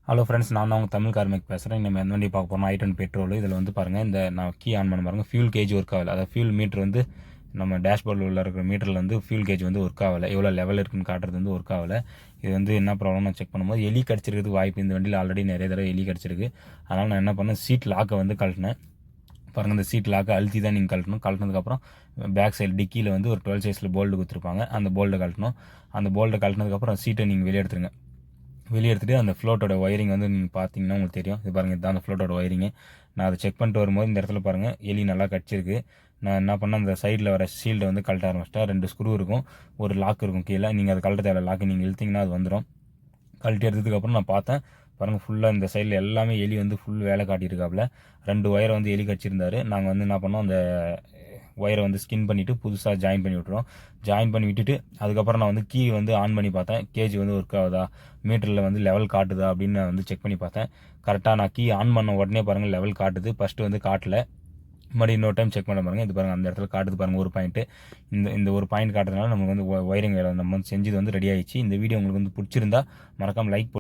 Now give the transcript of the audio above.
Hello friends, நான் தான் உங்கள் தமிழ் கார்மிக் பேசுகிறேன். நம்ம எந்த வண்டி பார்க்க போகிறோம், i10 பெட்ரோல். இதில் வந்து பாருங்கள், இந்த நான் கீ ஆன் பண்ண பாருங்கள், ஃபியூல் கேஜ் ஒர்க் ஆகலை. அதாவது ஃபியூல் மீட்டர் வந்து நம்ம டேஷ்போர்டில் உள்ள இருக்கிற மீட்டரில் வந்து ஃபியூல் கேஜ் வந்து ஒர்க் ஆகலை. எவ்வளோ லெவல் இருக்குன்னு காட்டுறது வந்து ஒர்க் ஆகலை. இது வந்து என்ன ப்ராப்ளம் நான் செக் பண்ணும்போது எலி கடிச்சிருக்கிறதுக்கு வாய்ப்பு. இந்த வண்டியில் ஆல்ரெடி நிறைய தடவை எலி கடிச்சிருக்கு. அதனால் நான் என்ன பண்ணேன், சீட் லாக்கை வந்து கழட்டினேன். பாருங்கள், இந்த சீட் லாக்கை அழுத்தி தான் நீங்கள் கழட்டணும். கழட்டினதுக்கப்புறம் பேக் சைடு டிக்கியில் வந்து ஒரு 12 சைஸில் போல்டு கொடுத்துருப்பாங்க. அந்த போல்டை கழட்டணும். அந்த போல்டை கழட்டினதுக்கப்புறம் சீட்டை நீங்கள் வெளியே எடுத்துருங்க. வெளியே எடுத்துகிட்டு அந்த ஃப்ளோட்டோட ஒயரிங் வந்து நீங்கள் பார்த்தீங்கன்னா உங்களுக்கு தெரியும். இது பாருங்கள், இதுதான் அந்த ஃப்ளோட்டோட ஒயரிங்கு. நான் அதை செக் பண்ணிட்டு வரும்போது இந்த இடத்துல பாருங்கள், எலி நல்லா கடிச்சிருக்கு. நான் என்ன பண்ணேன், அந்த சைடில் வர ஷீல்டை வந்து கழட்ட ஆரம்பிச்சிட்டேன். 2 ஸ்க்ரூ இருக்கும், ஒரு லாக் இருக்கும் கீழே. நீங்கள் அதை கழட்ட தேவை, லாக்கு நீங்கள் இழுத்திங்கன்னா அது வந்துடும். கழட்டி எடுத்ததுக்கப்புறம் நான் பார்த்தேன், பாருங்கள் ஃபுல்லாக இந்த சைடில் எல்லாமே எலி வந்து ஃபுல் வேலை காட்டியிருக்காப்புல. 2 ஒயரை வந்து எலி கடிச்சிருந்தாரு. நாங்கள் வந்து என்ன பண்ணோம், அந்த ஒயரை வந்து ஸ்கின் பண்ணிவிட்டு புதுசாக ஜாயின் பண்ணி விட்டுறோம். ஜாயின் பண்ணி விட்டுட்டு அதுக்கப்புறம் நான் வந்து கீ வந்து ஆன் பண்ணி பார்த்தேன், கேஜ் வந்து ஒர்க் ஆகுதா, மீட்டரில் வந்து லெவல் காட்டுதா அப்படின்னு நான் வந்து செக் பண்ணி பார்த்தேன். கரெக்டாக நான் கீ ஆன் பண்ண உடனே பாருங்கள் லெவல் காட்டுது. ஃபஸ்ட்டு வந்து காட்டல, மறுபடியும் இன்னொரு டைம் செக் பண்ண பாருங்கள். இது பாருங்கள், அந்த இடத்துல காட்டுது பாருங்கள் ஒரு பாயிண்ட்டு. இந்த ஒரு பாயிண்ட் காட்டுறதுனால நமக்கு வந்து ஒயரிங் வேலை நம்ம வந்து செஞ்சது வந்து ரெடி ஆயிடுச்சு. இந்த வீடியோ உங்களுக்கு வந்து பிடிச்சிருந்தா மறக்காமல் லைக்